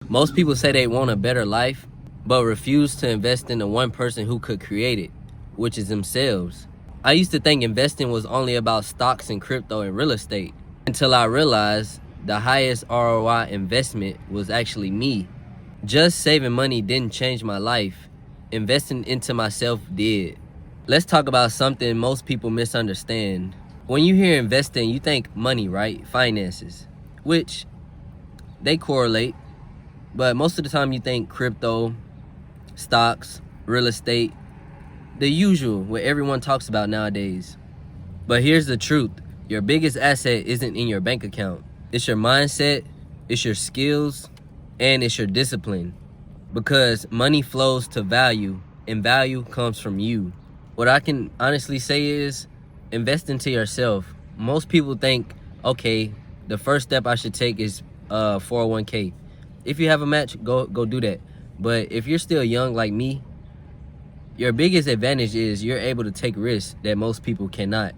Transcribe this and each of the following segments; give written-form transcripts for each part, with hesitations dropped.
Most people say they want a better life, but refuse to invest in the one person who could create it, which is themselves. I used to think investing was only about stocks and crypto and real estate, until I realized the highest ROI investment was actually me. Just saving money didn't change my life. Investing into myself did. Let's talk about something most people misunderstand. When you hear investing, you think money, right? Finances, which they correlate. But most of the time you think crypto, stocks, real estate, the usual, what everyone talks about nowadays. But here's the truth. Your biggest asset isn't in your bank account. It's your mindset, it's your skills, and it's your discipline. Because money flows to value, and value comes from you. What I can honestly say is invest into yourself. Most people think, okay, the first step I should take is 401k. If you have a match, go do that. But if you're still young like me, your biggest advantage is you're able to take risks that most people cannot.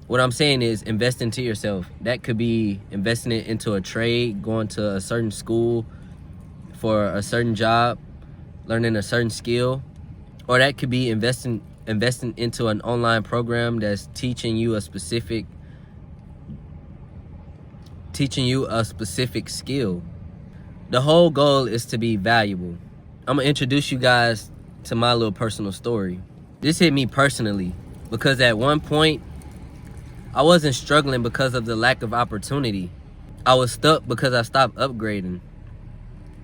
What I'm saying is invest into yourself. That could be investing it into a trade, going to a certain school for a certain job, learning a certain skill, or that could be investing into an online program that's teaching you a specific skill. The whole goal is to be valuable. I'm gonna introduce you guys to my little personal story. This hit me personally because at one point I wasn't struggling because of the lack of opportunity. I was stuck because I stopped upgrading.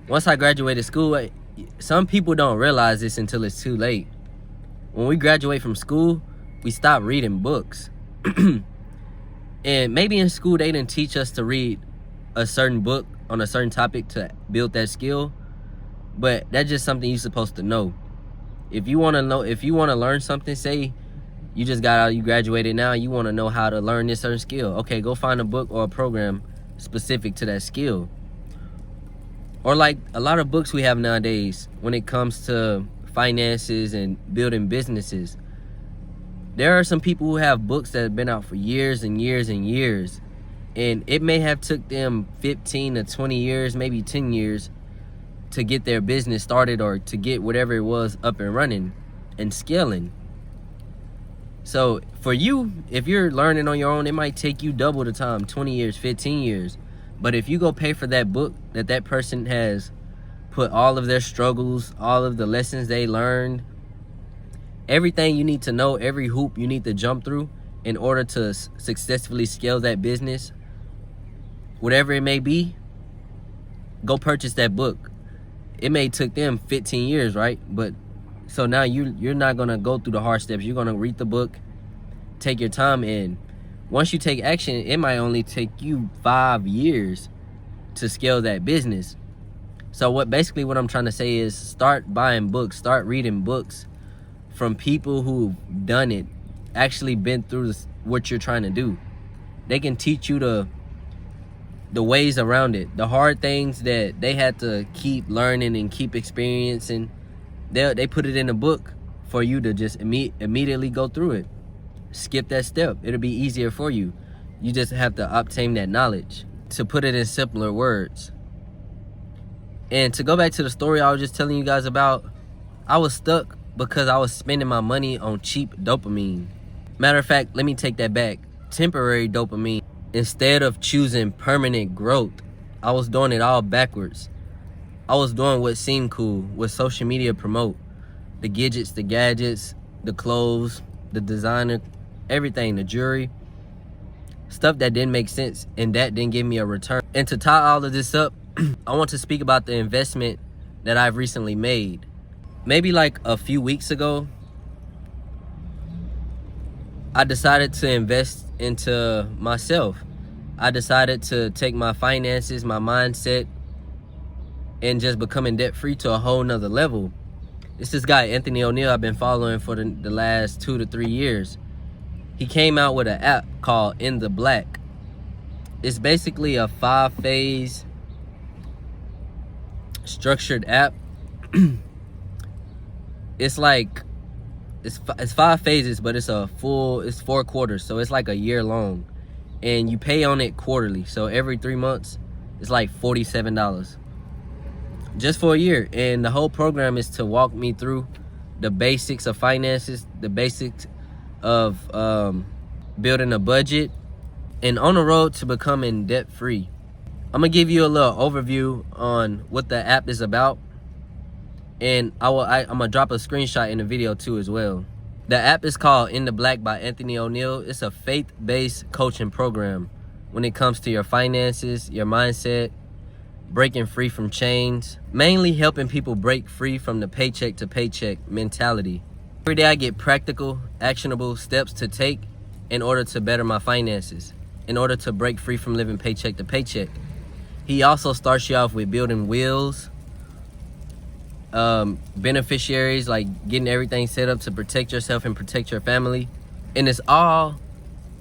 Once I graduated school, some people don't realize this until it's too late. When we graduate from school, we stop reading books. And maybe in school they didn't teach us to read a certain book on a certain topic to build that skill, but that's just something you're supposed to know. If you want to learn something, say you just got out, you graduated now, you want to know how to learn this certain skill. Okay, go find a book or a program specific to that skill. Or like a lot of books we have nowadays when it comes to finances and building businesses. There are some people who have books that have been out for years and years and years. And it may have took them 15 to 20 years, maybe 10 years to get their business started or to get whatever it was up and running and scaling. So for you, if you're learning on your own, it might take you double the time, 20 years, 15 years. But if you go pay for that book that person has put all of their struggles, all of the lessons they learned, everything you need to know, every hoop you need to jump through in order to successfully scale that business, whatever it may be, go purchase that book. It may took them 15 years, right? But so now you're not gonna go through the hard steps. You're gonna read the book, take your time, and once you take action, it might only take you 5 years to scale that business. So what I'm trying to say is start buying books, start reading books from people who've done it, actually been through what you're trying to do. They can teach you the ways around it, the hard things that they had to keep learning and keep experiencing. They put it in a book for you to just immediately go through it. Skip that step. It'll be easier for you. You just have to obtain that knowledge. To put it in simpler words. And to go back to the story I was just telling you guys about, I was stuck because I was spending my money on cheap dopamine. Matter of fact, let me take that back. Temporary dopamine. Instead of choosing permanent growth, I was doing it all backwards. I was doing what seemed cool, what social media promote. The gadgets, the clothes, the designer, everything, the jewelry. Stuff that didn't make sense and that didn't give me a return. And to tie all of this up, I want to speak about the investment that I've recently made. Maybe like a few weeks ago, I decided to invest into myself. I decided to take my finances, my mindset, and just becoming debt free to a whole nother level. It's this guy, Anthony O'Neal, I've been following for the last 2 to 3 years. He came out with an app called In the Black. It's basically a 5-phase structured app. It's 5 phases, but it's 4 quarters, so it's like a year long, and you pay on it quarterly. So every 3 months It's like $47 just for a year. And the whole program is to walk me through the basics of finances, the basics of building a budget, and on the road to becoming debt free. I'm gonna give you a little overview on what the app is about, and I'm gonna drop a screenshot in the video too as well. The app is called In the Black by Anthony O'Neal. It's a faith-based coaching program when it comes to your finances, your mindset, breaking free from chains, mainly helping people break free from the paycheck to paycheck mentality. Every day I get practical, actionable steps to take in order to better my finances, in order to break free from living paycheck to paycheck. He also starts you off with building wills, beneficiaries, like getting everything set up to protect yourself and protect your family. And it's all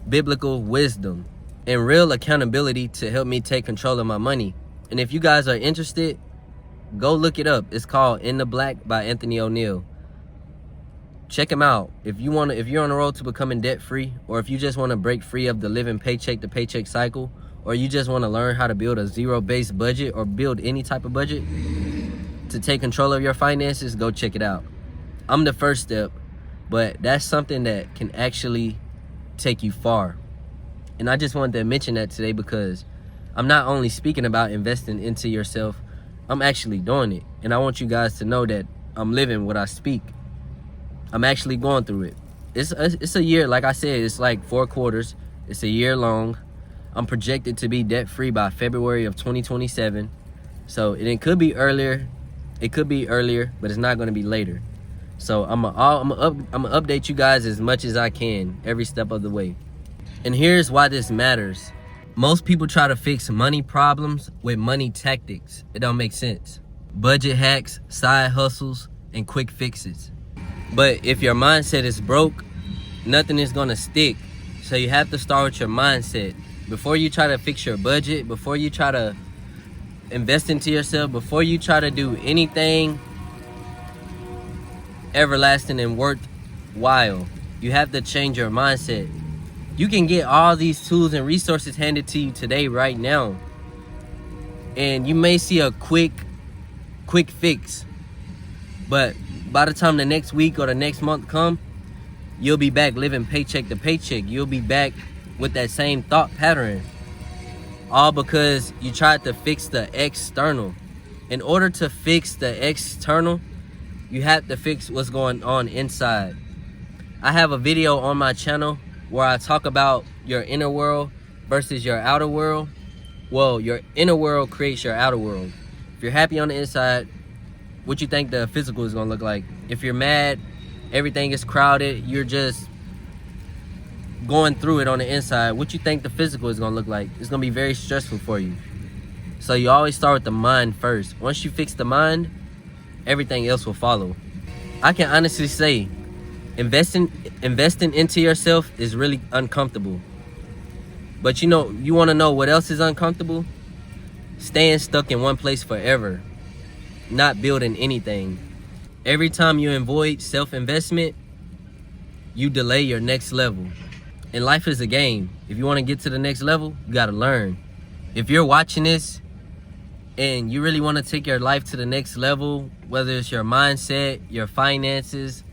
biblical wisdom and real accountability to help me take control of my money. And if you guys are interested, go look it up. It's called In the Black by Anthony O'Neal. Check him out. If you're on the road to becoming debt free, or if you just want to break free of the living paycheck to paycheck cycle, or you just want to learn how to build a zero-based budget or build any type of budget to take control of your finances, go check it out. I'm the first step, but that's something that can actually take you far. And I just wanted to mention that today because I'm not only speaking about investing into yourself, I'm actually doing it. And I want you guys to know that I'm living what I speak. I'm actually going through it. It's a year, like I said, it's like 4 quarters. It's a year long. I'm projected to be debt free by February of 2027. So it could be earlier. It could be earlier, but it's not going to be later. So I'm gonna update you guys as much as I can every step of the way. And here's why this matters. Most people try to fix money problems with money tactics. It don't make sense. Budget hacks, side hustles, and quick fixes. But if your mindset is broke, nothing is gonna stick. So you have to start with your mindset. Before you try to fix your budget, before you try to invest into yourself, before you try to do anything everlasting and worthwhile, you have to change your mindset. You can get all these tools and resources handed to you today, right now. And you may see a quick fix. But by the time the next week or the next month come, you'll be back living paycheck to paycheck. You'll be back with that same thought pattern. All because you tried to fix the external. In order to fix the external, you have to fix what's going on inside. I have a video on my channel where I talk about your inner world versus your outer world. Well, your inner world creates your outer world. If you're happy on the inside, what you think the physical is gonna look like? If you're mad, everything is crowded, you're just going through it on the inside, what you think the physical is gonna look like? It's gonna be very stressful for you. So you always start with the mind first. Once you fix the mind, everything else will follow. I can honestly say, investing into yourself is really uncomfortable. But you want to know what else is uncomfortable? Staying stuck in one place forever, not building anything. Every time you avoid self-investment, you delay your next level. And life is a game. If you want to get to the next level, you got to learn. If you're watching this and you really want to take your life to the next level, whether it's your mindset, your finances,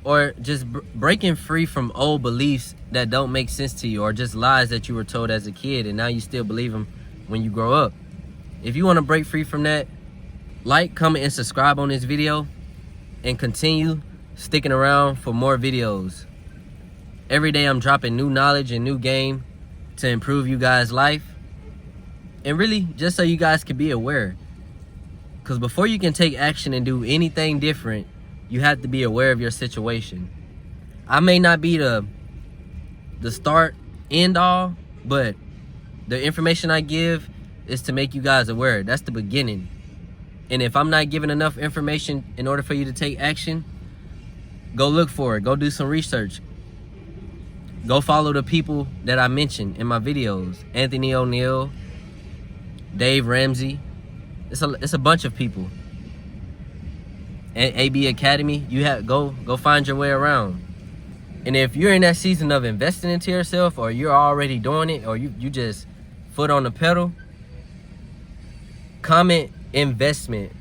or just breaking free from old beliefs that don't make sense to you, or just lies that you were told as a kid and now you still believe them when you grow up. If you want to break free from that, like, comment, and subscribe on this video, and continue sticking around for more videos. Every day I'm dropping new knowledge and new game to improve you guys' life, and really just so you guys can be aware. Because before you can take action and do anything different, you have to be aware of your situation. I may not be the start, end all, but the information I give is to make you guys aware. That's the beginning. And if I'm not giving enough information in order for you to take action, go look for it. Go do some research. Go follow the people that I mentioned in my videos. Anthony O'Neal, Dave Ramsey. It's a bunch of people. And AB Academy, go find your way around. And if you're in that season of investing into yourself, or you're already doing it, or you just foot on the pedal, comment investment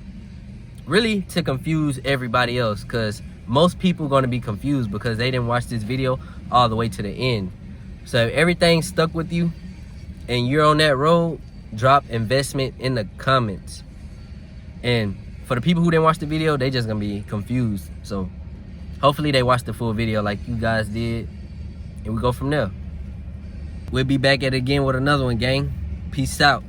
really to confuse everybody else, because most people going to be confused because they didn't watch this video all the way to the end. So if everything stuck with you and you're on that road, drop investment in the comments. And for the people who didn't watch the video, they just gonna be confused. So hopefully they watch the full video like you guys did, and we go from there. We'll be back at it again with another one, gang. Peace out.